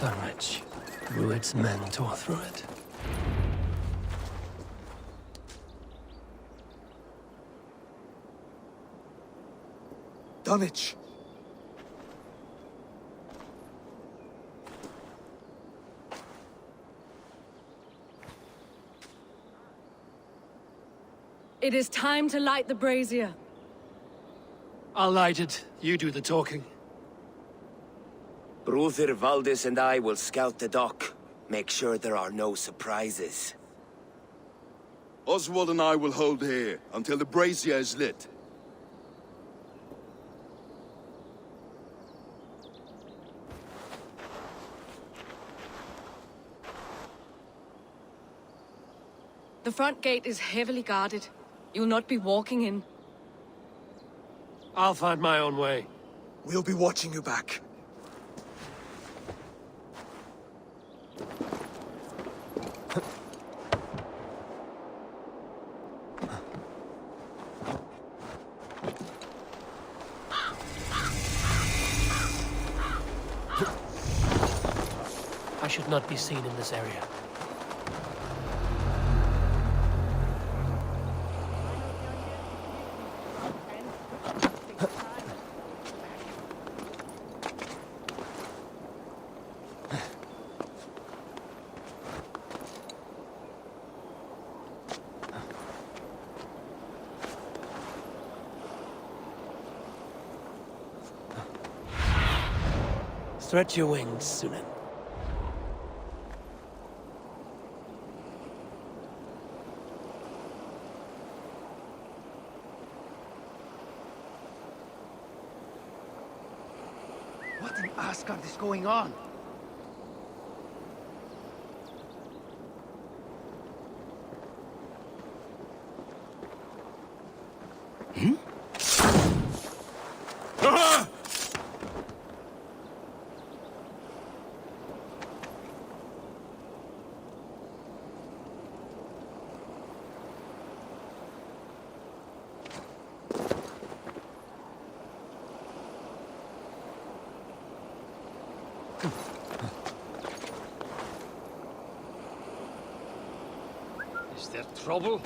Dunwich. Druid's men tore through it. Dunwich! It is time to light the brazier. I'll light it. You do the talking. Brother Valdis and I will scout the dock. Make sure there are no surprises. Oswald and I will hold here until the brazier is lit. The front gate is heavily guarded. You'll not be walking in. I'll find my own way. We'll be watching you back. I should not be seen in this area. Stretch your wings, Sunan. What in Asgard is going on? Is there trouble?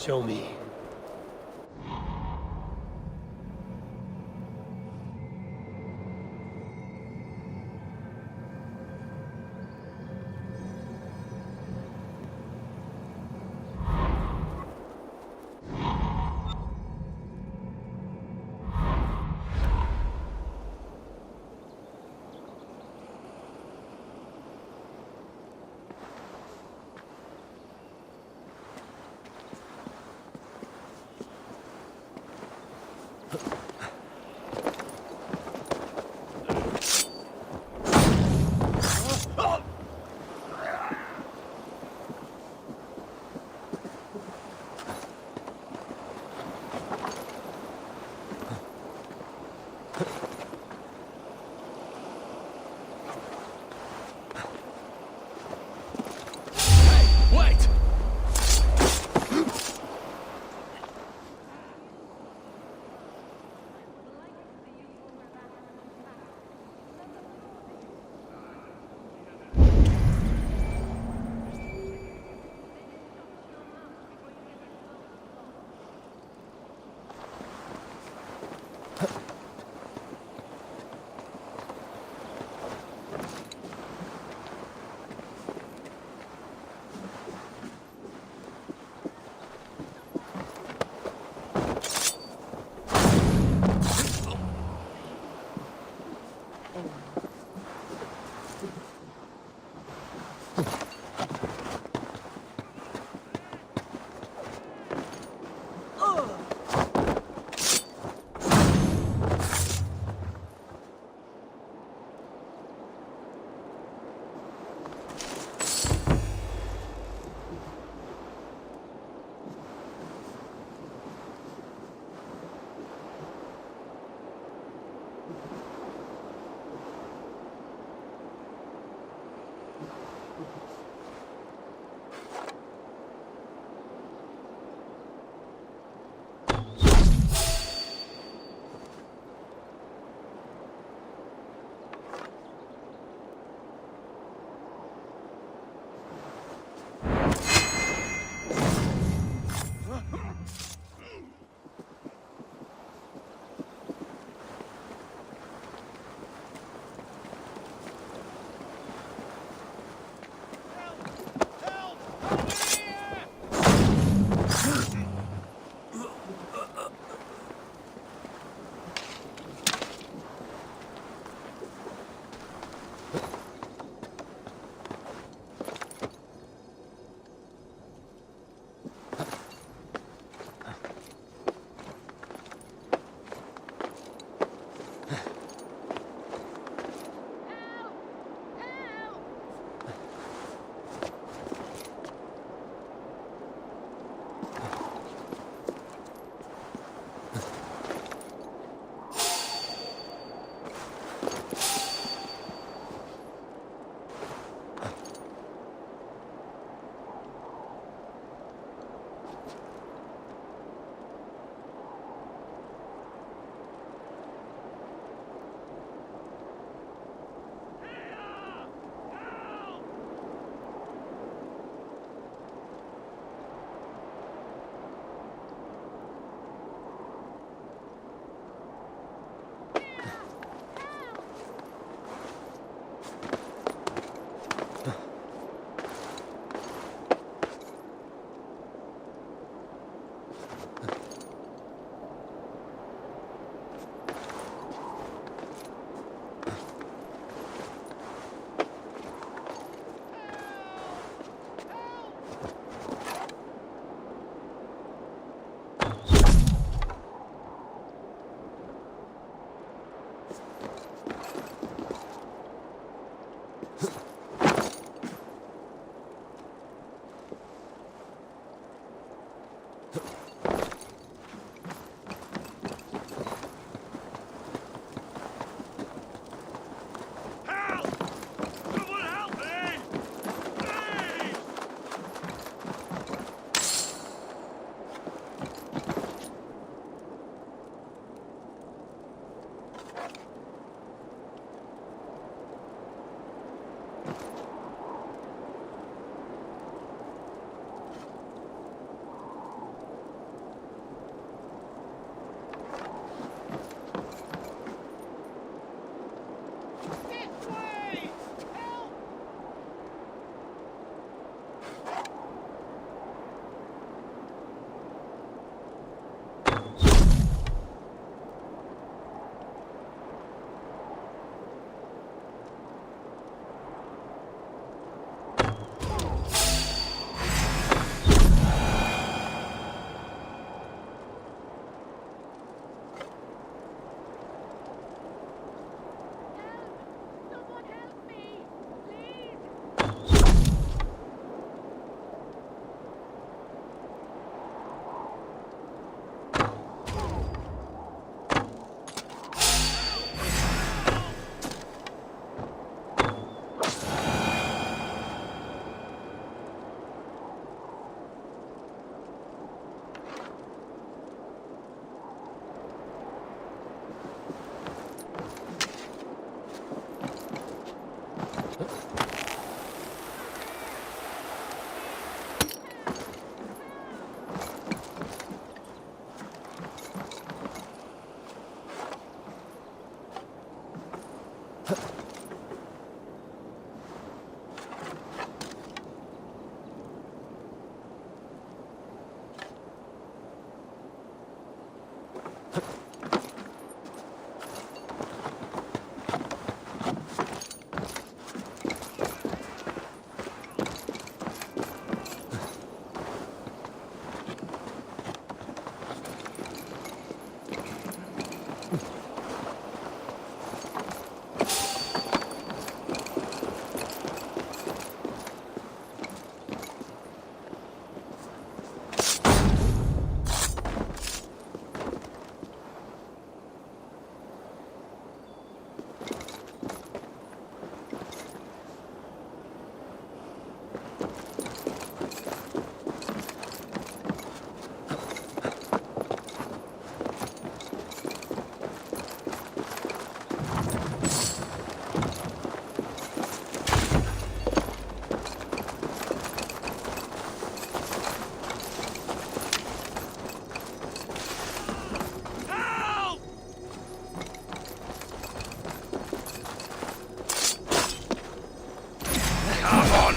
Show me.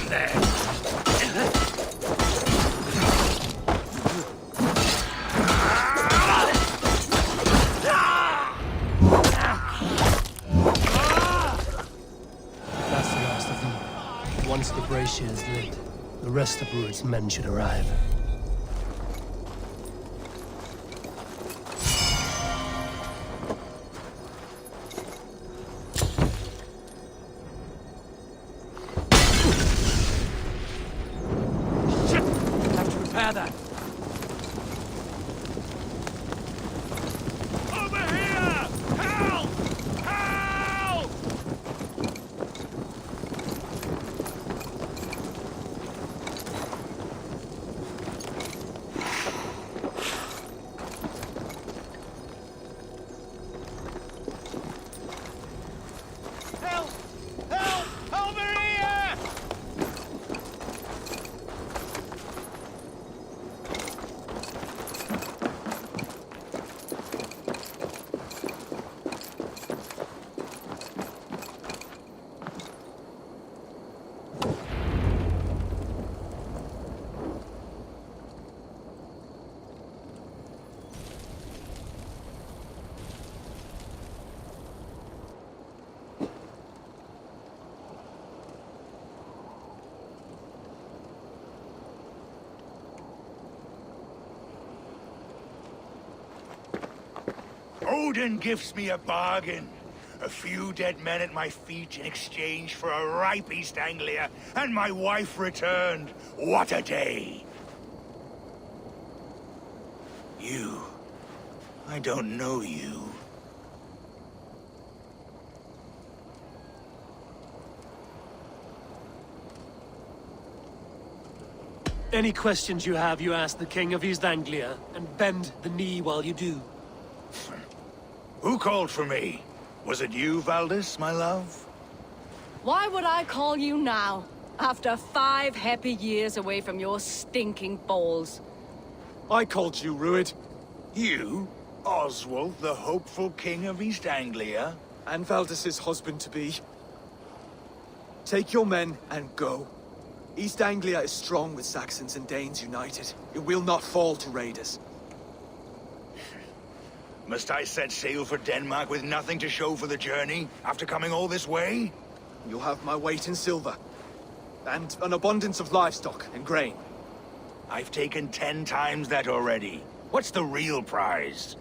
That's the last of them. Once the brazier is lit, the rest of Rued's men should arrive. Shit! Have to repair that. Over here! Help! Help! Help! Help! Over here! Odin gives me a bargain. A few dead men at my feet in exchange for a ripe East Anglia, and my wife returned. What a day! You. I don't know you. Any questions you have, you ask the King of East Anglia, and bend the knee while you do. Who called for me? Was it you, Valdis, my love? Why would I call you now, after 5 happy years away from your stinking balls? I called you, Rued. You? Oswald, the hopeful king of East Anglia? And Valdis's husband-to-be. Take your men and go. East Anglia is strong with Saxons and Danes united. It will not fall to raiders. Must I set sail for Denmark with nothing to show for the journey, after coming all this way? You'll have my weight in silver. And an abundance of livestock and grain. I've taken 10 times that already. What's the real prize?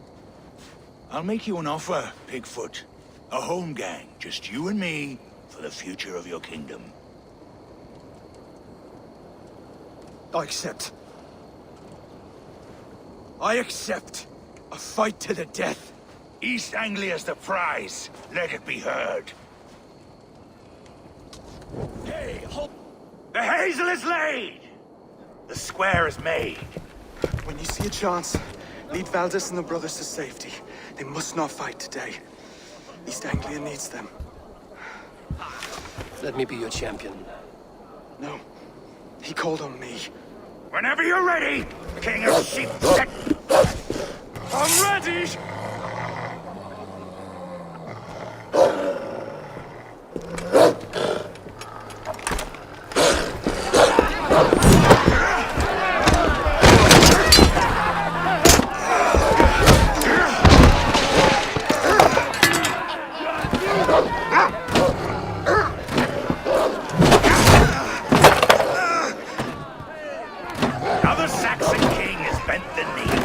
I'll make you an offer, Pigfoot. A home gang, just you and me, for the future of your kingdom. I accept. I accept. A fight to the death. East Anglia's the prize. Let it be heard. Hey, hold... The hazel is laid! The square is made. When you see a chance, lead Valdis and the brothers to safety. They must not fight today. East Anglia needs them. Let me be your champion. No. He called on me. Whenever you're ready, King of Sheep... I'm ready! Now the Saxon king has bent the knee.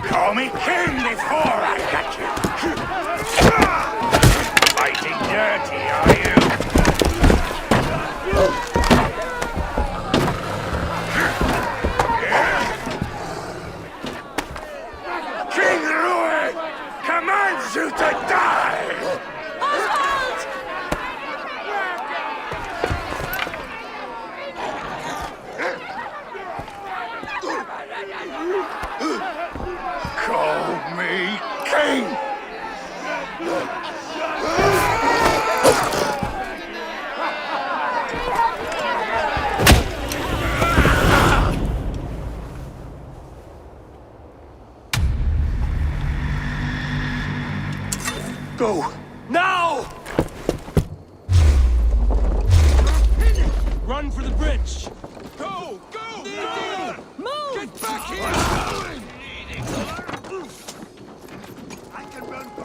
Call me king before I got you. Fighting dirty, are you? King Rued commands you to die! Call me king! Go! Now! Run for the bridge! Go! Go! Move! Get back here! I can run for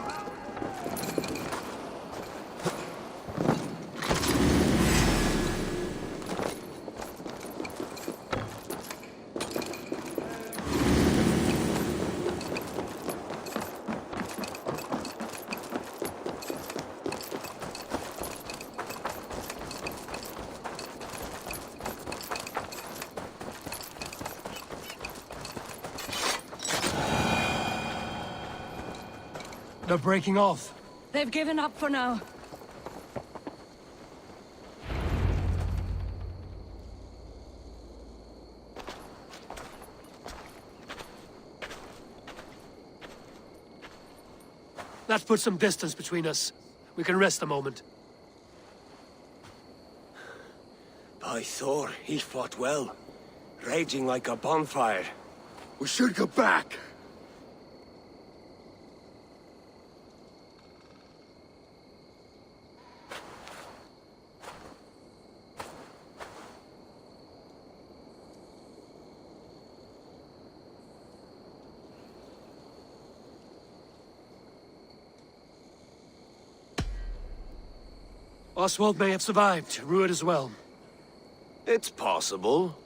They're breaking off. They've given up for now. That puts some distance between us. We can rest a moment. By Thor, he fought well. Raging like a bonfire. We should go back. Oswald may have survived, Ruud as well. It's possible.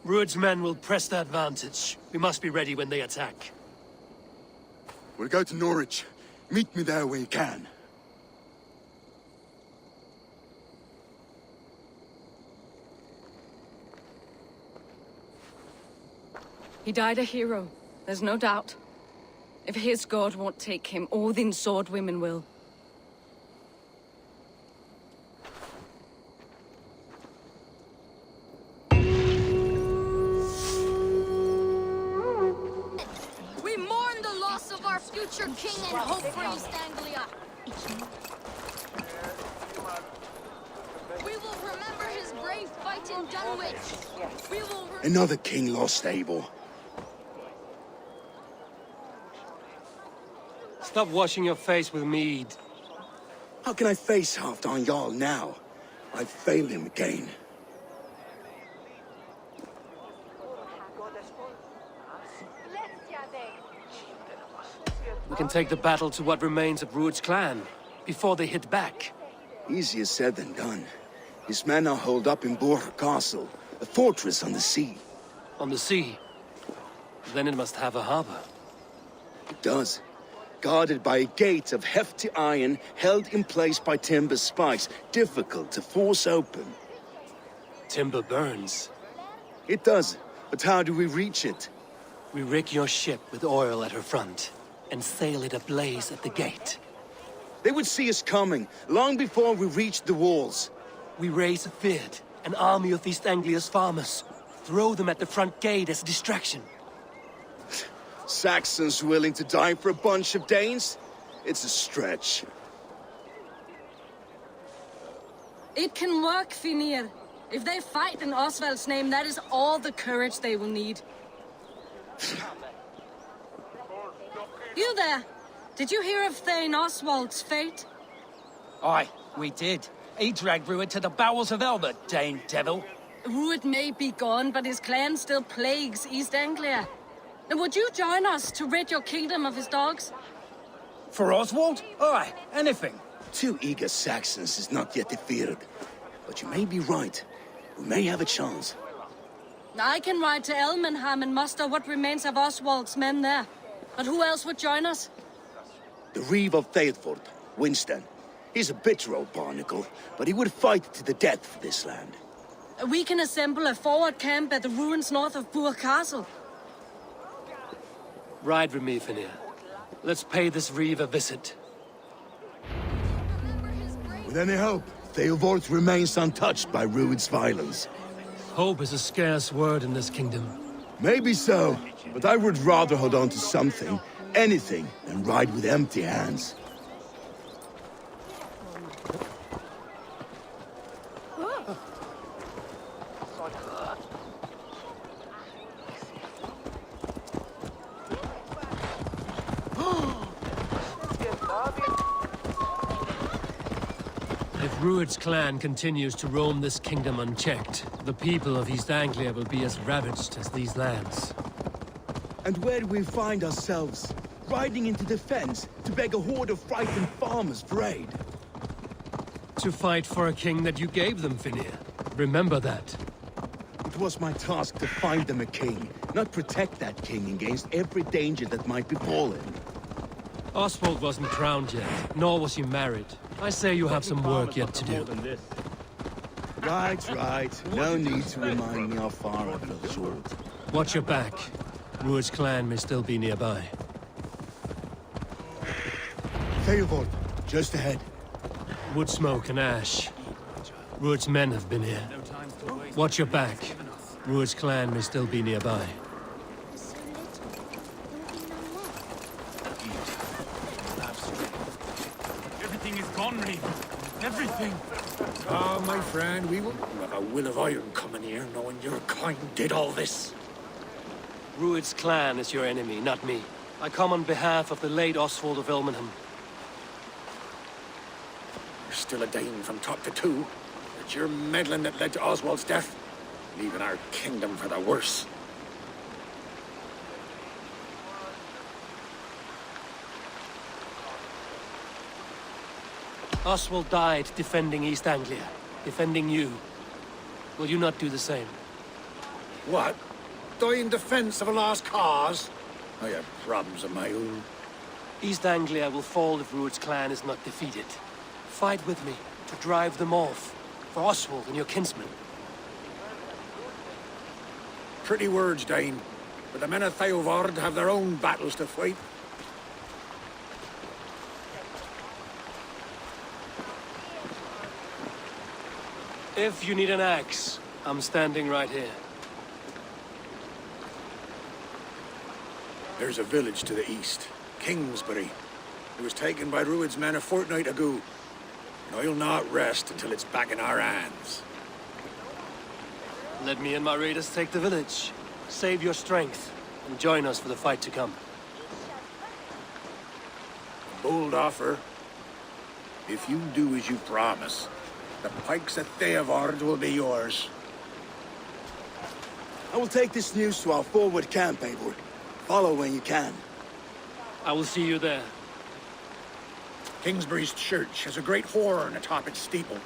Ruud's men will press the advantage. We must be ready when they attack. We'll go to Norwich. Meet me there when you can. He died a hero, there's no doubt. If his god won't take him, Odin's sword women will. We mourn the loss of our future king and hope for East Anglia. We will remember his brave fight in Dunwich. We will Another king lost, Eivor. Stop washing your face with mead. How can I face Halfdan Jarl now? I've failed him again. We can take the battle to what remains of Ruud's clan, before they hit back. Easier said than done. His men are holed up in Borg Castle, a fortress on the sea. On the sea. Then it must have a harbor. It does. Guarded by a gate of hefty iron, held in place by timber spikes, difficult to force open. Timber burns. It does, but how do we reach it? We rig your ship with oil at her front, and sail it ablaze at the gate. They would see us coming, long before we reached the walls. We raise a Fyrd, an army of East Anglia's farmers. Throw them at the front gate as a distraction. Saxons willing to die for a bunch of Danes? It's a stretch. It can work, Finir. If they fight in Oswald's name, that is all the courage they will need. You there! Did you hear of Thane Oswald's fate? Aye, we did. He dragged Ruud to the bowels of hell, the Dane devil. Ruud may be gone, but his clan still plagues East Anglia. And would you join us to rid your kingdom of his dogs? For Oswald? Aye, anything. 2 eager Saxons is not yet defeated. But you may be right. We may have a chance. I can ride to Elmenham and muster what remains of Oswald's men there. But who else would join us? The Reeve of Thetford, Winston. He's a bitter old barnacle, but he would fight to the death for this land. We can assemble a forward camp at the ruins north of Burg Castle. Ride with me, Finir. Let's pay this Reeve a visit. With any hope, Eivor remains untouched by Ruud's violence. Hope is a scarce word in this kingdom. Maybe so, but I would rather hold on to something, anything, than ride with empty hands. Rued's clan continues to roam this kingdom unchecked, the people of East Anglia will be as ravaged as these lands. And where do we find ourselves? Riding into defense to beg a horde of frightened farmers for aid? To fight for a king that you gave them, Finir. Remember that. It was my task to find them a king, not protect that king against every danger that might befall him. Oswald wasn't crowned yet, nor was he married. I say you have some work yet to do. Right. No need to remind me how far I fell short. Watch your back. Rued's clan may still be nearby. Eivor, just ahead. Wood smoke and ash. Rued's men have been here. Watch your back. Rued's clan may still be nearby. Everything is gone, Reeve. Everything. Ah, my friend, we will have a will of iron coming here, knowing your kind did all this. Rued's clan is your enemy, not me. I come on behalf of the late Oswald of Ilmenham. You're still a Dane from top to two. It's your meddling that led to Oswald's death, leaving our kingdom for the worse. Oswald died defending East Anglia, defending you. Will you not do the same? What? Die in defense of a lost cause? I have problems of my own. East Anglia will fall if Rued's clan is not defeated. Fight with me to drive them off, for Oswald and your kinsmen. Pretty words, Dane, but the men of Eivor have their own battles to fight. If you need an axe, I'm standing right here. There's a village to the east, Kingsbury. It was taken by Rued's men a fortnight ago. And I'll not rest until it's back in our hands. Let me and my raiders take the village. Save your strength, and join us for the fight to come. A bold offer. If you do as you promise, the pikes at Eivor will be yours. I will take this news to our forward camp, Eivor. Follow when you can. I will see you there. Kingsbury's church has a great horn atop its steeple.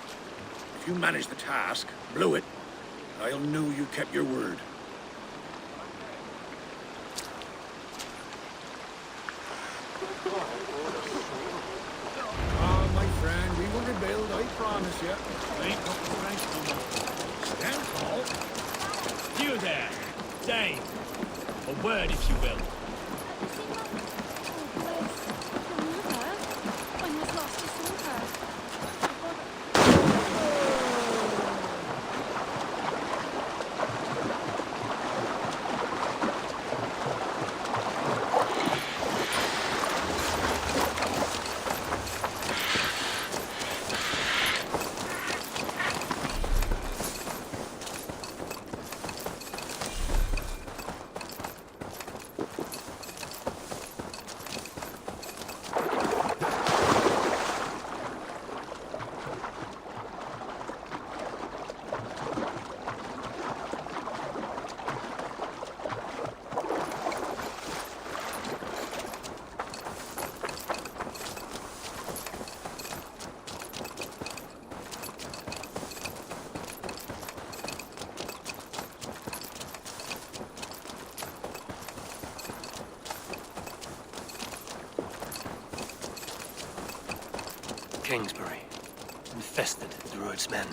If you manage the task, blew it, I'll know you kept your word. Ah, my friend, we will rebuild, I promise you. Ain't got the strength Stand tall. no more. You there, Dane. A word, if you will. Kingsbury, infested with Rued's men.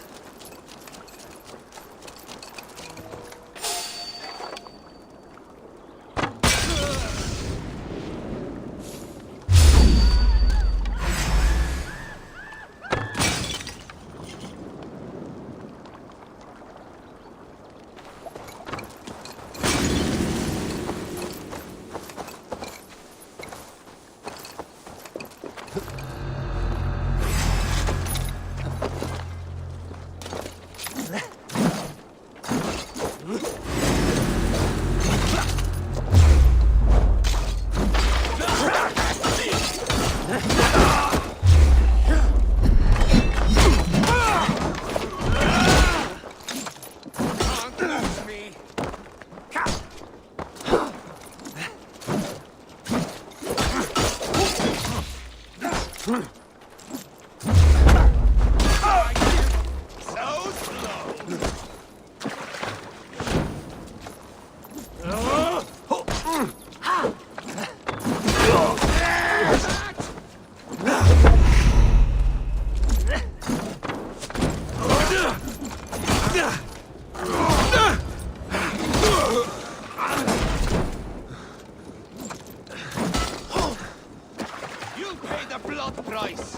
You'll pay the blood price!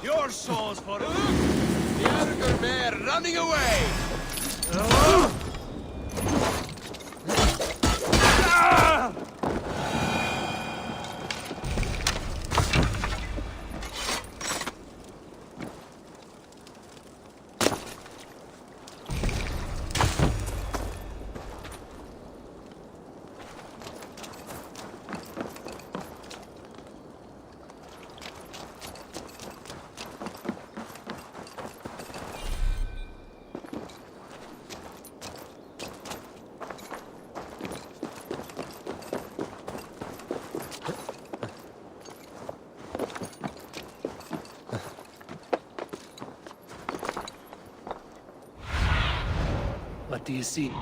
Your souls for it! The Arger mare running away! What do you see?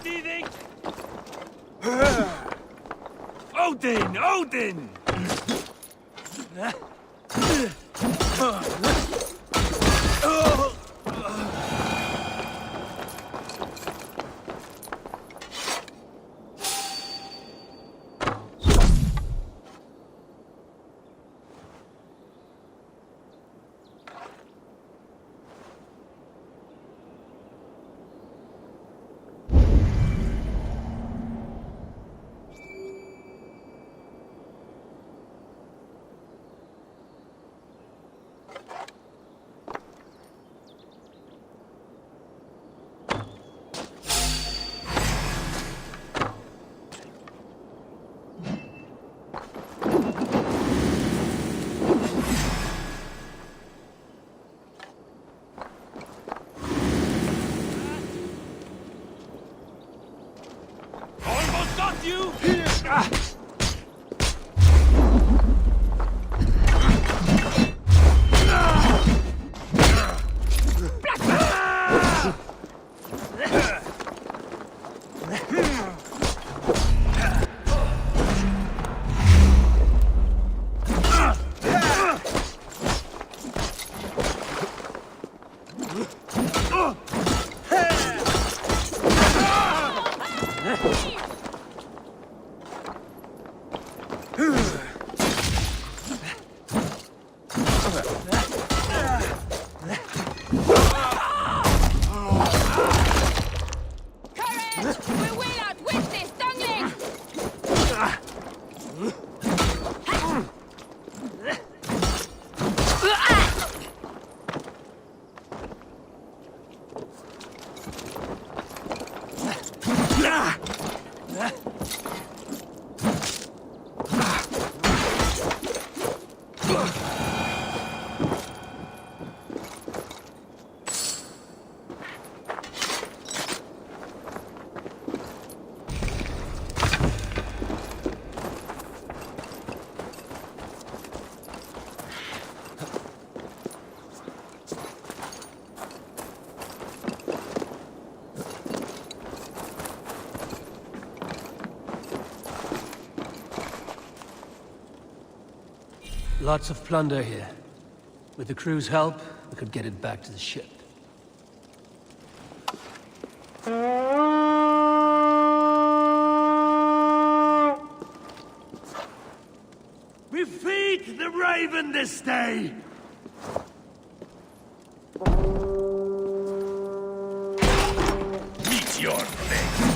Thieving! Odin! Odin! Lots of plunder here. With the crew's help, we could get it back to the ship. We feed the raven this day! Meet your fate!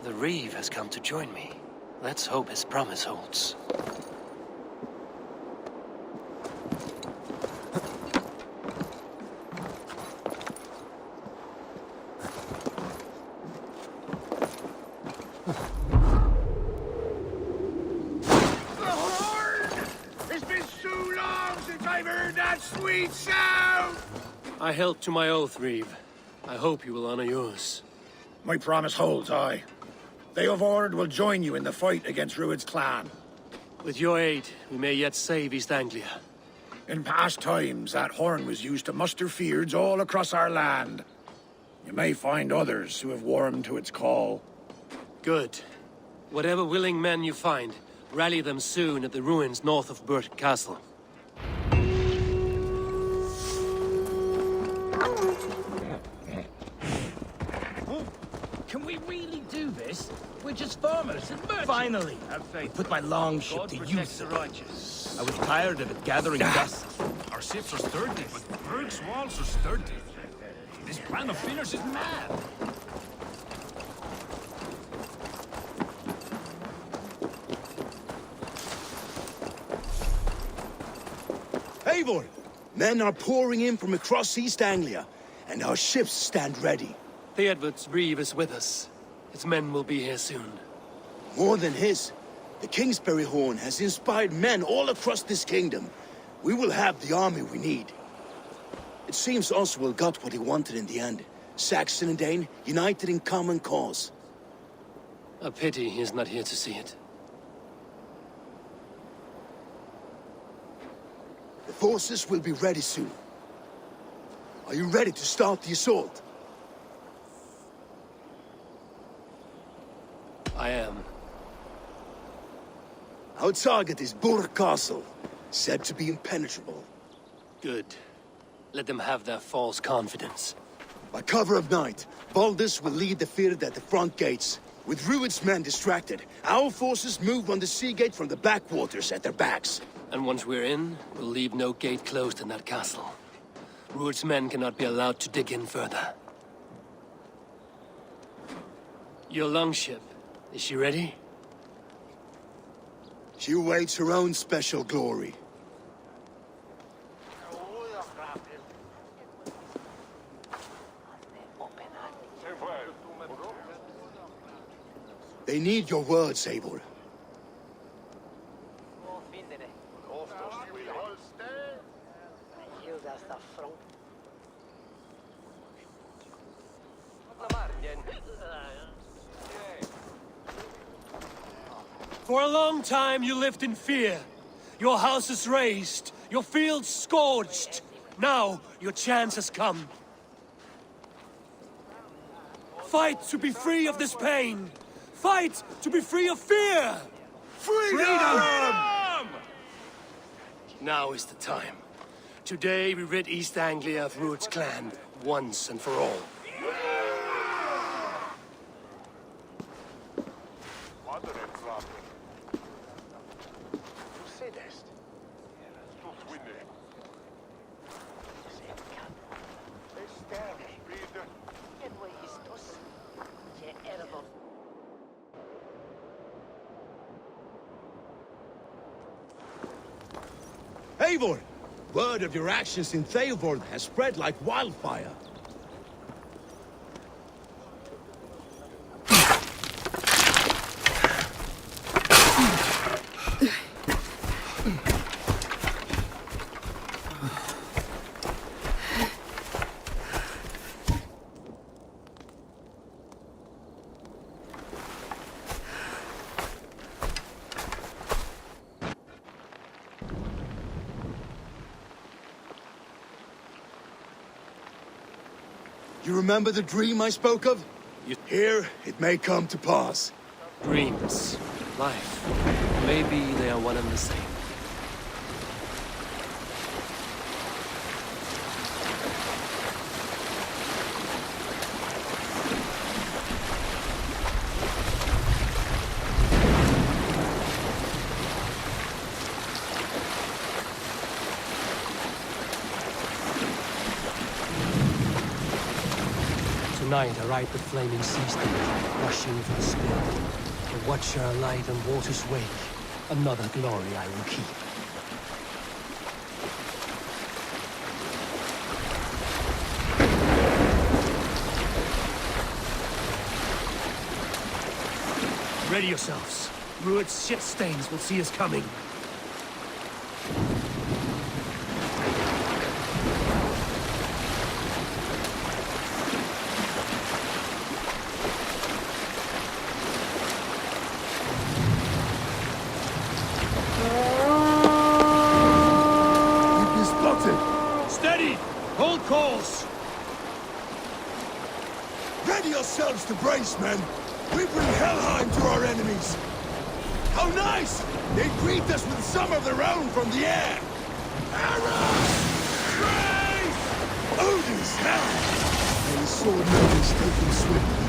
The Reeve has come to join me. Let's hope his promise holds. It's been so long since I've heard that sweet sound! I held to my oath, Reeve. I hope you will honor yours. My promise holds, aye. The Eivor will join you in the fight against Rued's clan. With your aid, we may yet save East Anglia. In past times, that horn was used to muster fyrds all across our land. You may find others who have warmed to its call. Good. Whatever willing men you find, rally them soon at the ruins north of Burt Castle. Can we really do this? We're just farmers and merchants. Finally, Have faith. put my longship God to protects use. the righteous. I was tired of it gathering dust. Our ships are sturdy, but Berg's walls are sturdy. This plan of Finners is mad. Eivor, Men are pouring in from across East Anglia, and our ships stand ready. The Edward's Reeve is with us. His men will be here soon. More than his, the Kingsbury Horn has inspired men all across this kingdom. We will have the army we need. It seems Oswald got what he wanted in the end. Saxon and Dane united in common cause. A pity he is not here to see it. The forces will be ready soon. Are you ready to start the assault? I am. Our target is Burg Castle, said to be impenetrable. Good. Let them have their false confidence. By cover of night, Baldus will lead the field at the front gates. With Rued's men distracted, our forces move on the sea gate from the backwaters at their backs. And once we're in, we'll leave no gate closed in that castle. Rued's men cannot be allowed to dig in further. Your longship, is she ready? She awaits her own special glory. They need your words, Eivor. For a long time you lived in fear. Your houses razed, your fields scorched. Now your chance has come. Fight to be free of this pain. Fight to be free of fear! Freedom! Now is the time. Today we rid East Anglia of Rued's clan, once and for all. Eivor! Word of your actions in Theodor has spread like wildfire. You remember the dream I spoke of? Here, it may come to pass. Dreams, life, maybe they are one and the same. Tonight I ride the flaming sea stage, rushing for the spill. The watcher alight on water's wake, another glory I will keep. Ready yourselves. Rued's shit stains will see us coming. Hold course! Ready yourselves to brace, men! We bring Helheim to our enemies! How nice! They greet us with some of their own from the air! Arrows! Grace! Odin's hell! And his sword nobles taken swiftly.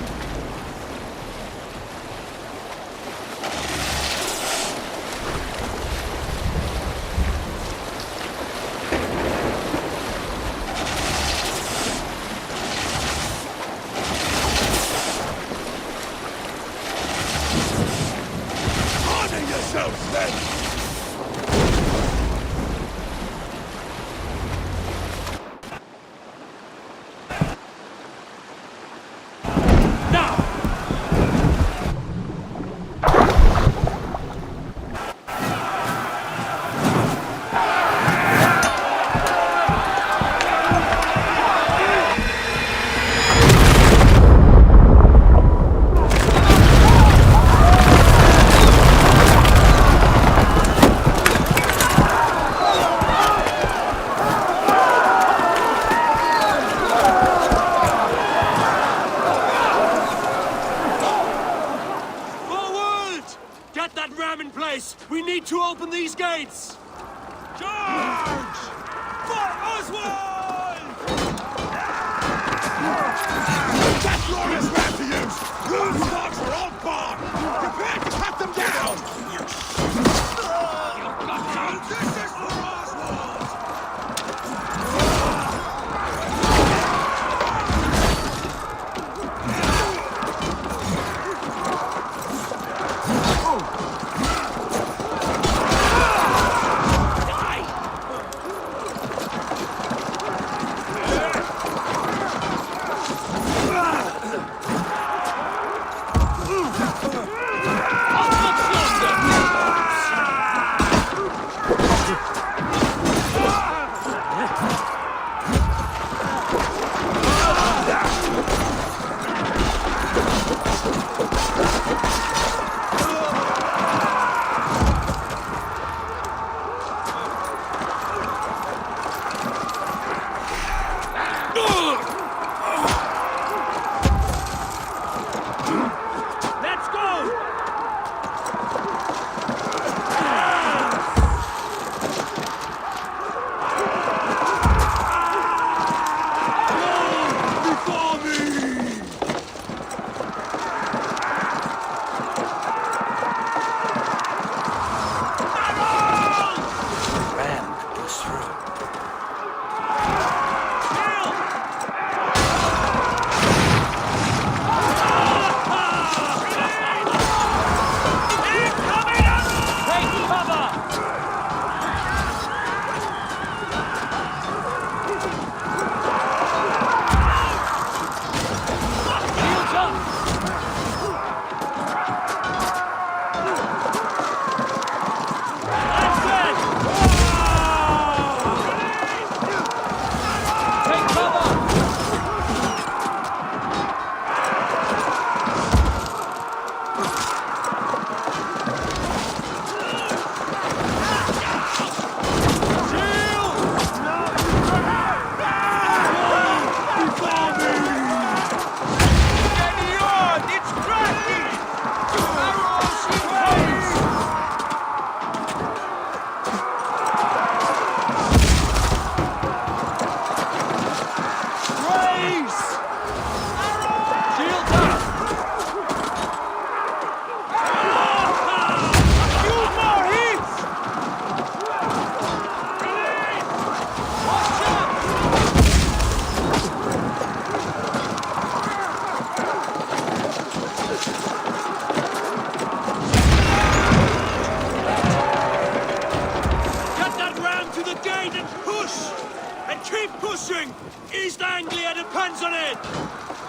Keep pushing! East Anglia depends on it!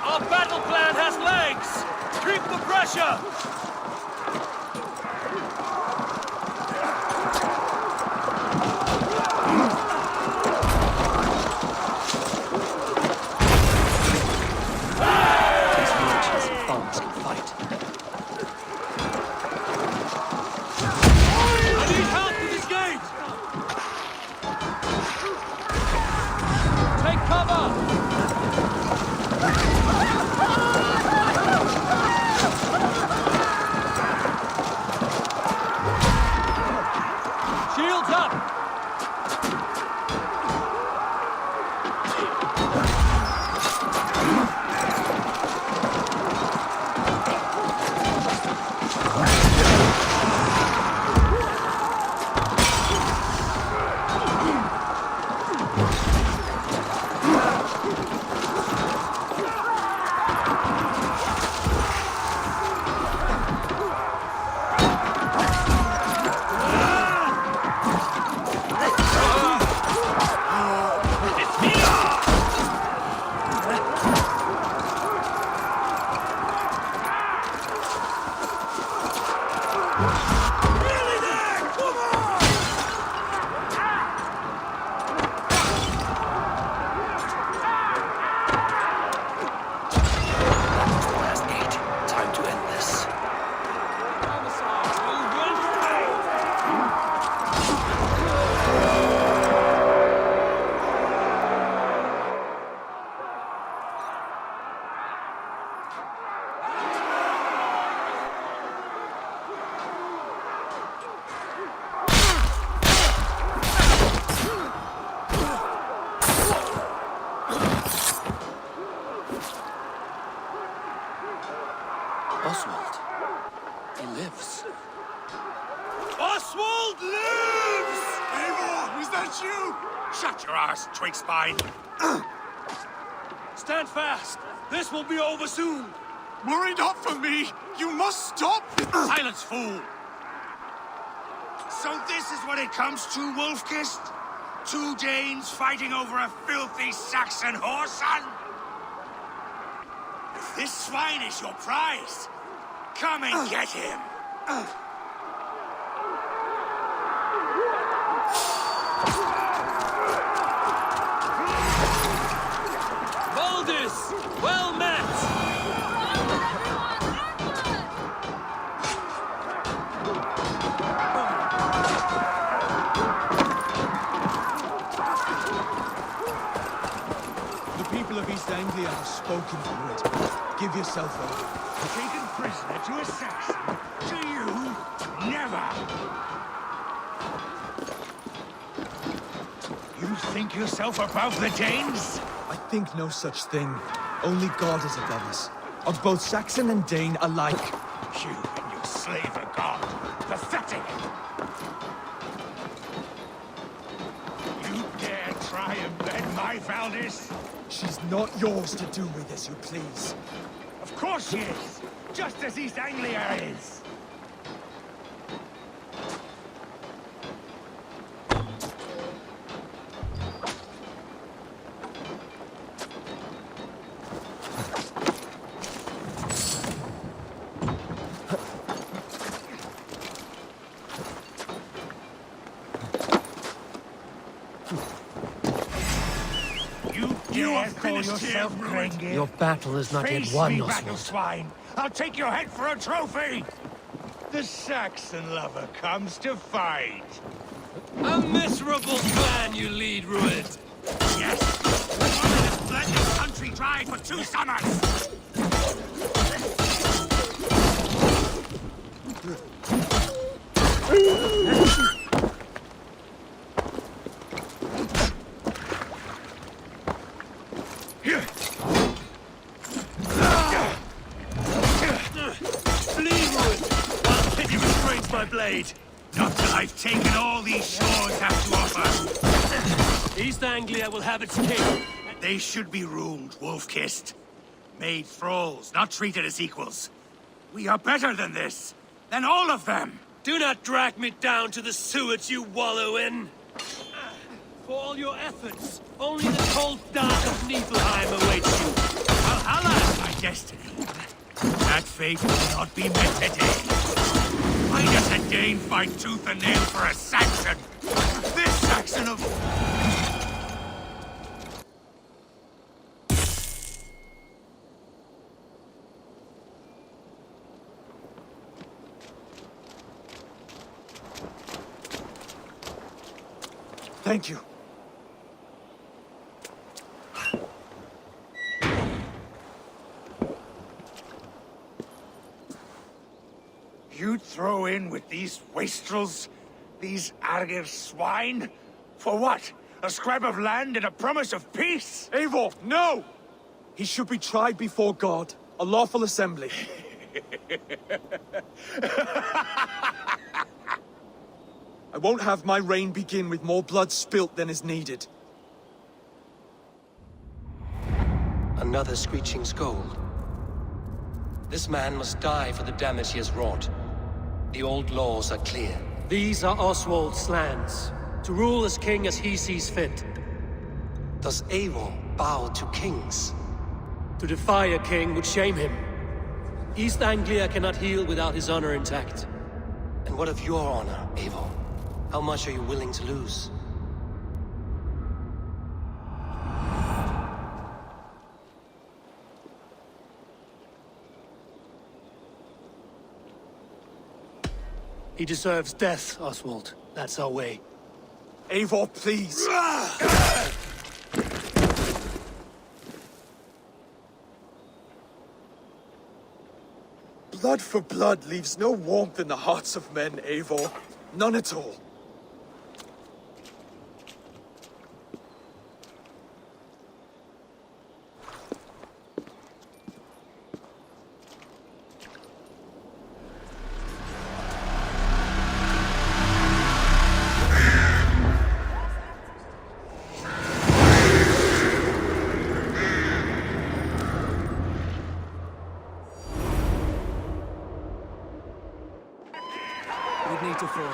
Our battle plan has legs! Keep the pressure! These leeches and thugs can fight. I need help with this gate! Take cover! Shields up! Last gate. Time to end this. Oswald. He lives. Oswald lives! Eivor, was that you? Shut your arse, twig spine. Stand fast! This will be over soon! Worry not for me. You must stop. Silence, fool! So this is what it comes to, Wolfkist? 2 Danes fighting over a filthy Saxon whoreson? If this swine is your prize, come and get him! Valdis! Well met! The people of East Anglia have spoken for it. Give yourself over. Taken prisoner to a Saxon? To you? Never! You think yourself above the Danes? I think no such thing. Only God is above us. Of both Saxon and Dane alike. You and your slave of God. Pathetic! You dare try and bend my Valdis? She's not yours to do with as you please. Of course she is! Just as East Anglia is! You are finished yourself, Grengi. Your battle is not yet Face won, me, battle Oswald. swine! I'll take your head for a trophy! The Saxon lover comes to fight. A miserable clan you lead, Rued. Yes! One that has bled this country dry for 2 summers! Flee, Rued! I'll pity restrains my blade. Not till I've taken all these shores have to offer. East Anglia will have its king. They should be ruled, wolf-kissed. Made thralls, not treated as equals. We are better than this. Than all of them. Do not drag me down to the sewage you wallow in. For all your efforts, only the cold dark of Niflheim awaits you. Valhalla is my destiny. That fate will not be met today. Why does a Dane fight tooth and nail for a Saxon? This Saxon of... Thank you. You'd throw in with these wastrels? These Argir swine? For what? A scrap of land and a promise of peace? Eivor, no! He should be tried before God, a lawful assembly. I won't have my reign begin with more blood spilt than is needed. Another screeching scold. This man must die for the damage he has wrought. The old laws are clear. These are Oswald's lands, to rule as king as he sees fit. Does Eivor bow to kings? To defy a king would shame him. East Anglia cannot heal without his honor intact. And what of your honor, Eivor? How much are you willing to lose? He deserves death, Oswald. That's our way. Eivor, please. Blood for blood leaves no warmth in the hearts of men, Eivor. None at all.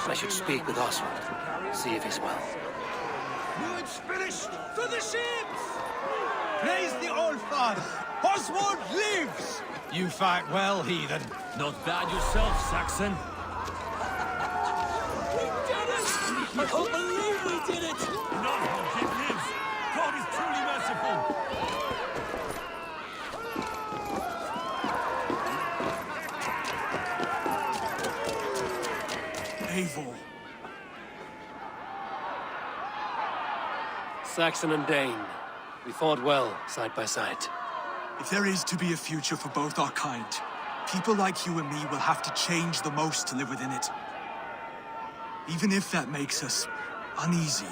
I should speak with Oswald. See if he's well. It's finished! To the ships! Praise the Old Father! Oswald lives! You fight well, heathen. Not bad yourself, Saxon. We did it! I can't believe we did it! None of it lives! God is truly merciful! Eivor. Saxon and Dane. We fought well, side by side. If there is to be a future for both our kind, people like you and me will have to change the most to live within it. Even if that makes us uneasy.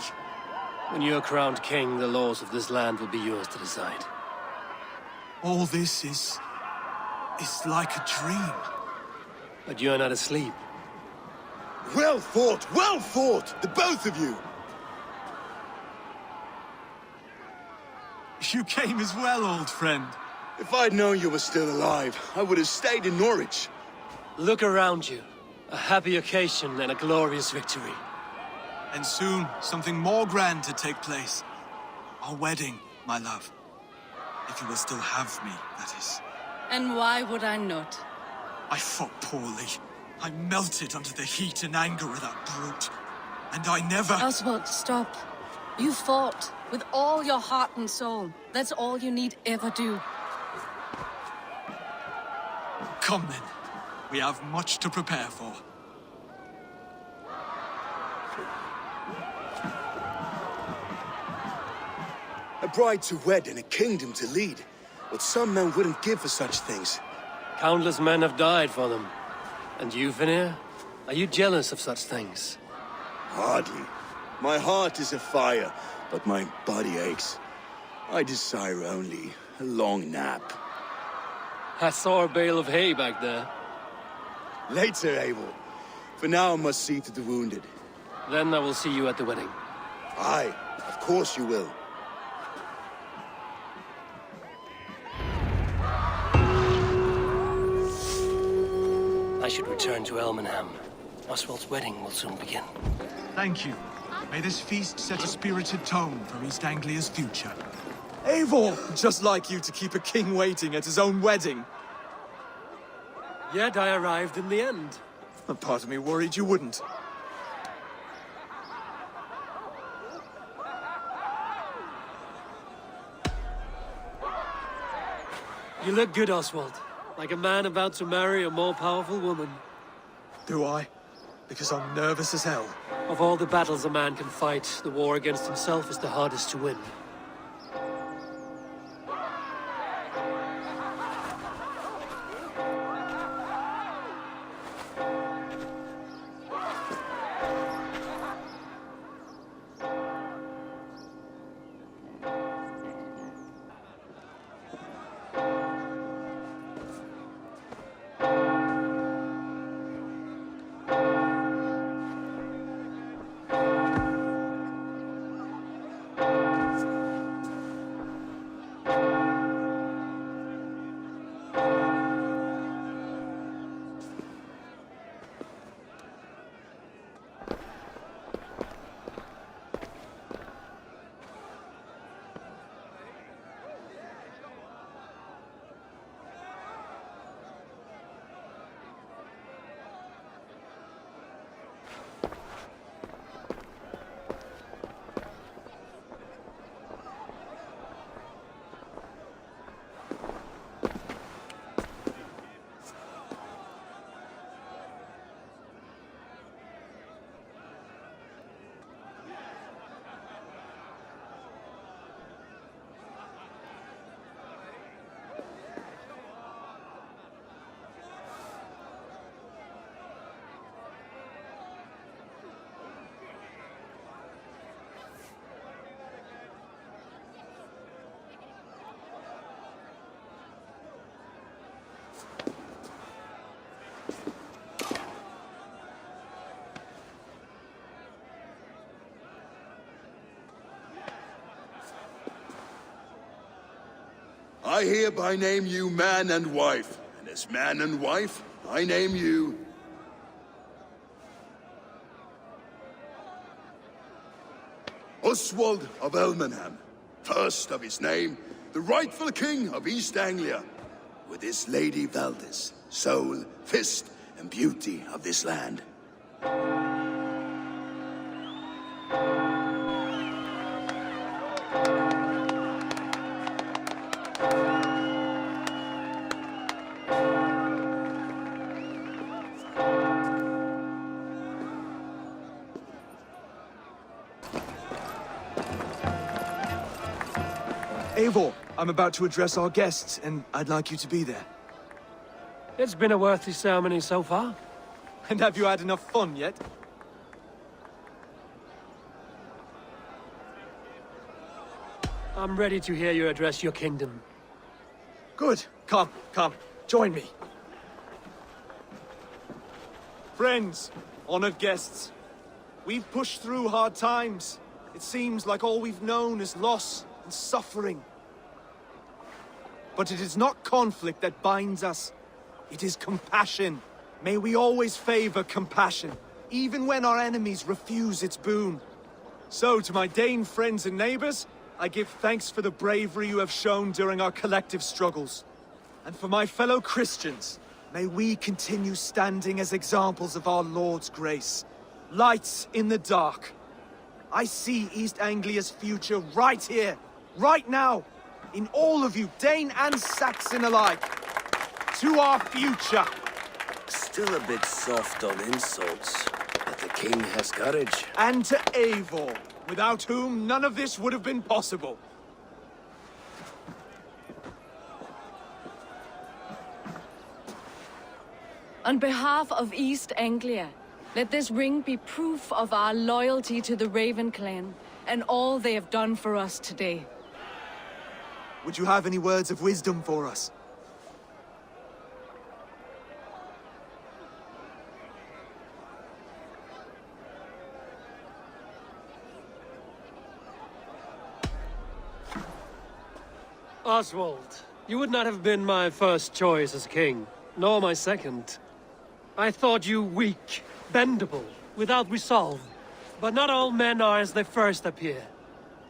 When you're crowned king, the laws of this land will be yours to decide. All this is like a dream. But you're not asleep. Well fought, the both of you! You came as well, old friend. If I'd known you were still alive, I would have stayed in Norwich. Look around you. A happy occasion and a glorious victory. And soon, something more grand to take place. Our wedding, my love. If you will still have me, that is. And why would I not? I fought poorly. I melted under the heat and anger of that brute. And I never... Oswald, stop. You fought with all your heart and soul. That's all you need ever do. Come then. We have much to prepare for. A bride to wed and a kingdom to lead. What some men wouldn't give for such things. Countless men have died for them. And you, Vanir? Are you jealous of such things? Hardly. My heart is afire, but my body aches. I desire only a long nap. I saw a bale of hay back there. Later, Eivor. For now, I must see to the wounded. Then I will see you at the wedding. Aye, of course you will. I should return to Elmenham. Oswald's wedding will soon begin. Thank you. May this feast set a spirited tone for East Anglia's future. Eivor! Just like you to keep a king waiting at his own wedding. Yet I arrived in the end. A part of me worried you wouldn't. You look good, Oswald. Like a man about to marry a more powerful woman. Do I? Because I'm nervous as hell. Of all the battles a man can fight, the war against himself is the hardest to win. I hereby name you man and wife, and as man and wife, I name you... Oswald of Elmenham, first of his name, the rightful king of East Anglia, with his lady Valdis, soul, fist, and beauty of this land. Eivor, I'm about to address our guests, and I'd like you to be there. It's been a worthy ceremony so far. And have you had enough fun yet? I'm ready to hear you address your kingdom. Good. Come, join me. Friends, honored guests, we've pushed through hard times. It seems like all we've known is loss and suffering. But it is not conflict that binds us. It is compassion. May we always favor compassion, even when our enemies refuse its boon. So, to my Dane friends and neighbors, I give thanks for the bravery you have shown during our collective struggles. And for my fellow Christians, may we continue standing as examples of our Lord's grace. Lights in the dark. I see East Anglia's future right here, right now, in all of you, Dane and Saxon alike. To our future. Still a bit soft on insults, but the king has courage. And to Eivor, without whom none of this would have been possible. On behalf of East Anglia, let this ring be proof of our loyalty to the Raven clan and all they have done for us today. Would you have any words of wisdom for us? Oswald, you would not have been my first choice as king, nor my second. I thought you weak, bendable, without resolve. But not all men are as they first appear.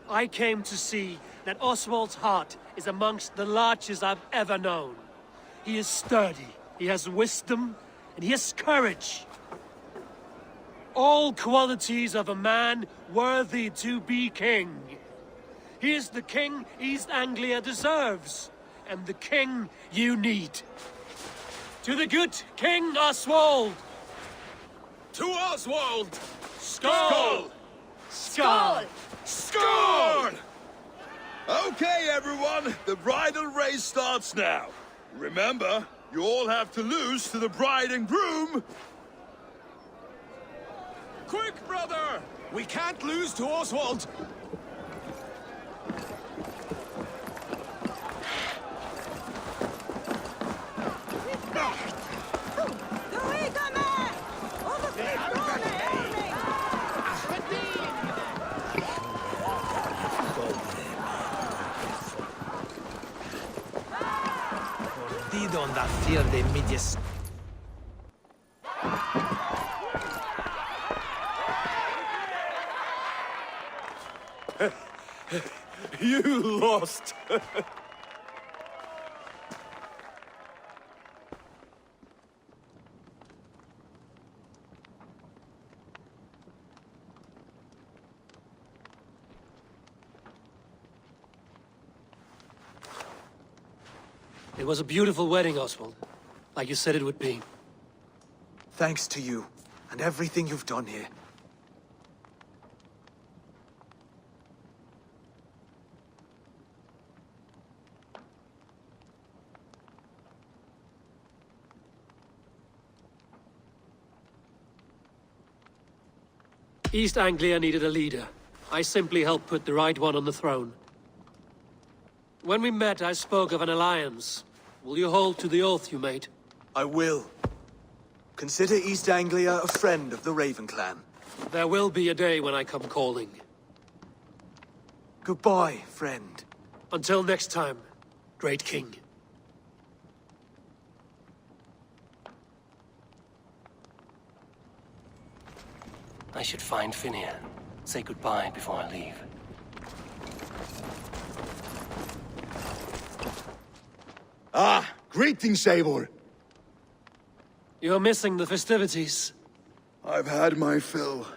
I came to see that Oswald's heart is amongst the largest I've ever known. He is sturdy, he has wisdom, and he has courage. All qualities of a man worthy to be king. He is the king East Anglia deserves, and the king you need. To the good King Oswald! To Oswald! Skull! Skull! Score! Okay, everyone, the bridal race starts now. Remember, you all have to lose to the bride and groom. Quick, brother! We can't lose to Oswald! Da fear de midjes. You lost! It was a beautiful wedding, Oswald. Like you said it would be. Thanks to you, and everything you've done here. East Anglia needed a leader. I simply helped put the right one on the throne. When we met, I spoke of an alliance. Will you hold to the oath you made? I will. Consider East Anglia a friend of the Raven clan. There will be a day when I come calling. Goodbye, friend. Until next time, great king. I should find Finnear. Say goodbye before I leave. Ah, greetings, Eivor. You're missing the festivities. I've had my fill.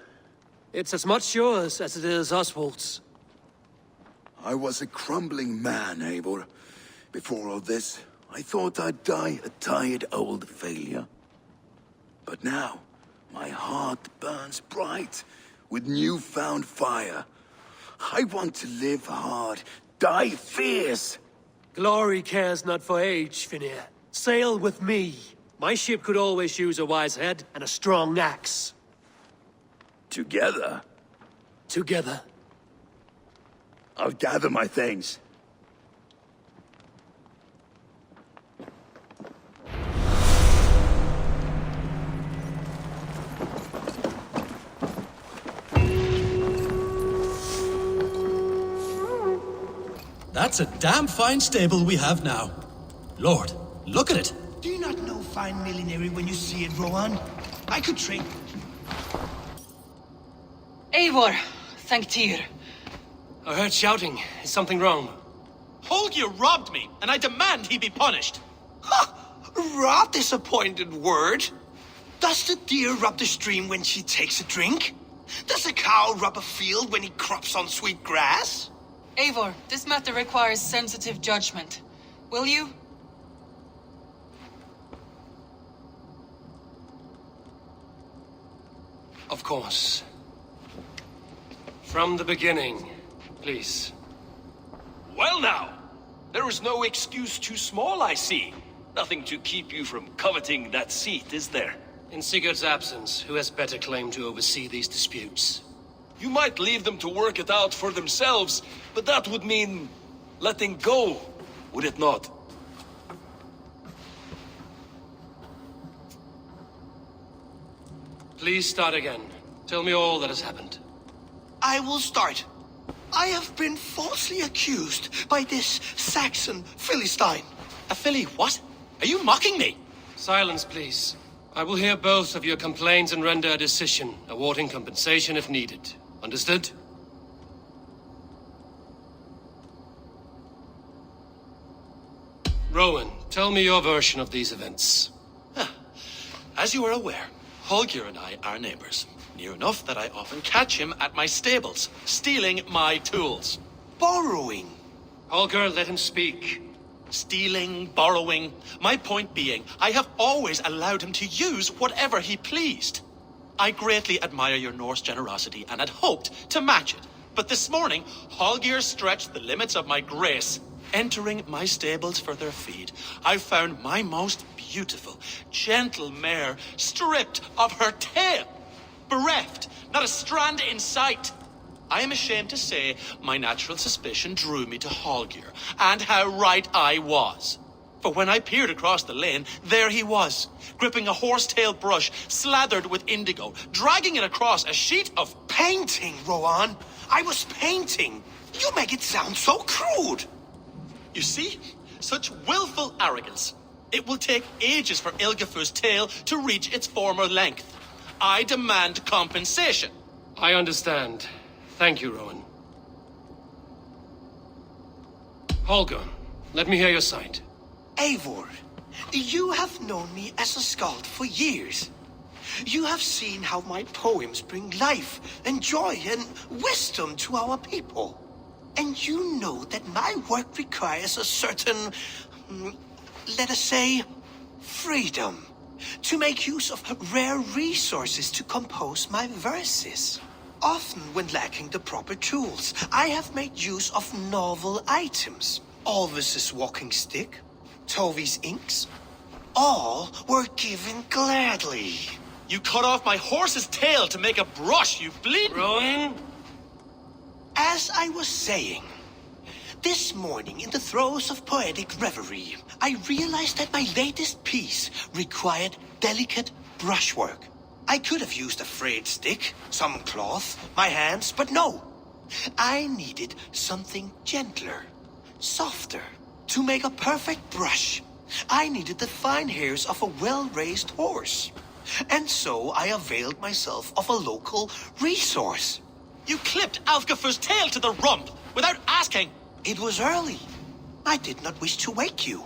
It's as much yours as it is Oswald's. I was a crumbling man, Eivor. Before all this, I thought I'd die a tired old failure. But now, my heart burns bright with newfound fire. I want to live hard, die fierce. Glory cares not for age, Finnear. Sail with me. My ship could always use a wise head and a strong axe. Together, Together. I'll gather my things. That's a damn fine stable we have now. Lord, look at it. Do you not know fine millinery when you see it, Rohan? I could trade. Eivor, thank Tyr. I heard shouting. Is something wrong? Holger robbed me, and I demand he be punished. Rot disappointed word. Does the deer rub the stream when she takes a drink? Does a cow rub a field when he crops on sweet grass? Eivor, this matter requires sensitive judgment. Will you? Of course. From the beginning, please. Well now, there is no excuse too small, I see. Nothing to keep you from coveting that seat, is there? In Sigurd's absence, who has better claim to oversee these disputes? You might leave them to work it out for themselves, but that would mean letting go, would it not? Please start again. Tell me all that has happened. I will start. I have been falsely accused by this Saxon Philistine. A Philly what? Are you mocking me? Silence, please. I will hear both of your complaints and render a decision, awarding compensation if needed. Understood? Rowan, tell me your version of these events. As you are aware, Holger and I are neighbors. Near enough that I often catch him at my stables, stealing my tools. Borrowing. Holger, let him speak. Stealing, borrowing. My point being, I have always allowed him to use whatever he pleased. I greatly admire your Norse generosity and had hoped to match it. But this morning, Holger stretched the limits of my grace. Entering my stables for their feed, I found my most beautiful, gentle mare stripped of her tail. Bereft, not a strand in sight. I am ashamed to say my natural suspicion drew me to Holger, and how right I was. For when I peered across the lane, there he was, gripping a horsetail brush slathered with indigo, dragging it across a sheet of painting, Rowan. I was painting. You make it sound so crude. You see? Such willful arrogance. It will take ages for Ilgafur's tail to reach its former length. I demand compensation. I understand. Thank you, Rowan. Holger, let me hear your side. Eivor, you have known me as a skald for years. You have seen how my poems bring life and joy and wisdom to our people. And you know that my work requires a certain, let us say, freedom. To make use of rare resources to compose my verses. Often when lacking the proper tools, I have made use of novel items. Alvis's walking stick, Tovi's inks. All were given gladly. You cut off my horse's tail to make a brush, you bleed. Rowan? As I was saying, this morning in the throes of poetic reverie, I realized that my latest piece required delicate brushwork. I could have used a frayed stick, some cloth, my hands, but no. I needed something gentler, softer. To make a perfect brush, I needed the fine hairs of a well-raised horse. And so I availed myself of a local resource. You clipped Alfgafur's tail to the rump, without asking. It was early. I did not wish to wake you.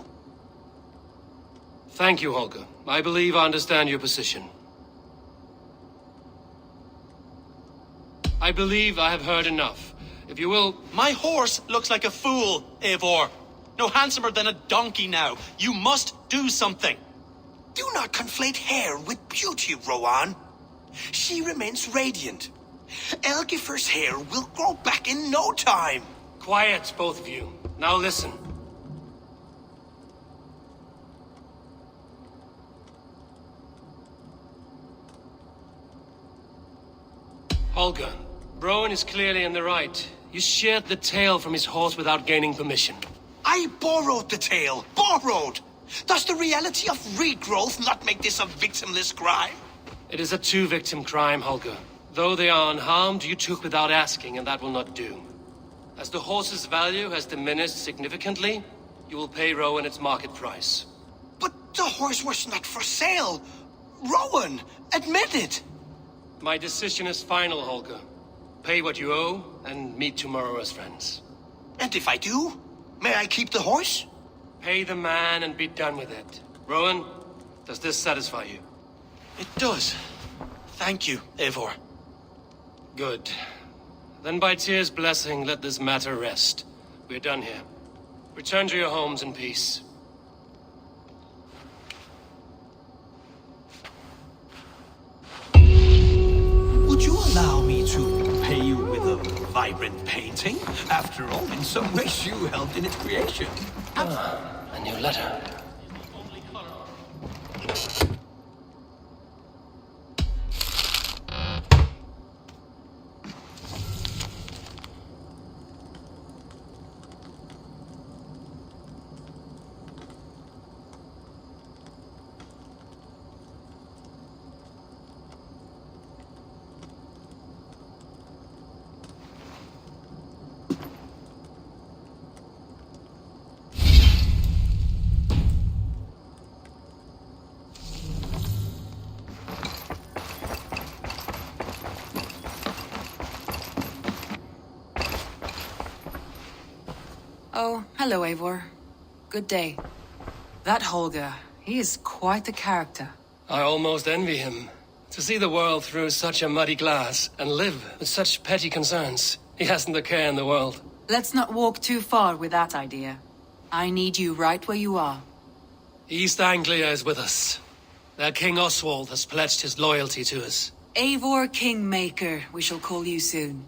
Thank you, Holger. I believe I understand your position. I believe I have heard enough. If you will... My horse looks like a fool, Eivor. No handsomer than a donkey now. You must do something. Do not conflate hair with beauty, Rowan. She remains radiant. Elgifur's hair will grow back in no time. Quiet, both of you. Now listen. Holger, Rowan is clearly in the right. You sheared the tail from his horse without gaining permission. I borrowed the tail. Borrowed! Does the reality of regrowth not make this a victimless crime? It is a two-victim crime, Holger. Though they are unharmed, you took without asking, and that will not do. As the horse's value has diminished significantly, you will pay Rowan its market price. But the horse was not for sale. Rowan, admit it. My decision is final, Holger. Pay what you owe, and meet tomorrow as friends. And if I do, may I keep the horse? Pay the man and be done with it. Rowan, does this satisfy you? It does. Thank you, Eivor. Good. Then by Tyr's blessing, let this matter rest. We're done here. Return to your homes in peace. Would you allow me to pay you with a vibrant painting? After all, in some ways you helped in its creation. A new letter. Oh, hello, Eivor. Good day. That Holger, he is quite the character. I almost envy him. To see the world through such a muddy glass and live with such petty concerns. He hasn't a care in the world. Let's not walk too far with that idea. I need you right where you are. East Anglia is with us. Their King Oswald has pledged his loyalty to us. Eivor Kingmaker, we shall call you soon.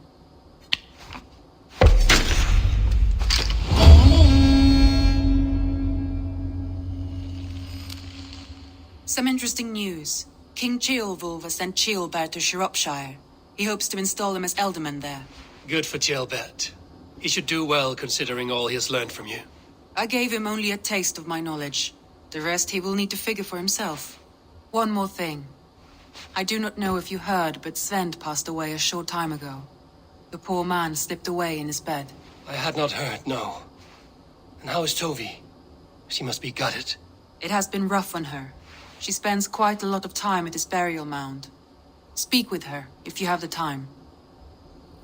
Some interesting news. King Ceolwulf has sent Ceolbert to Shropshire. He hopes to install him as Elderman there. Good for Ceolbert. He should do well considering all he has learned from you. I gave him only a taste of my knowledge. The rest he will need to figure for himself. One more thing. I do not know if you heard, but Svend passed away a short time ago. The poor man slipped away in his bed. I had not heard, no. And how is Tovi? She must be gutted. It has been rough on her. She spends quite a lot of time at his burial mound. Speak with her, if you have the time.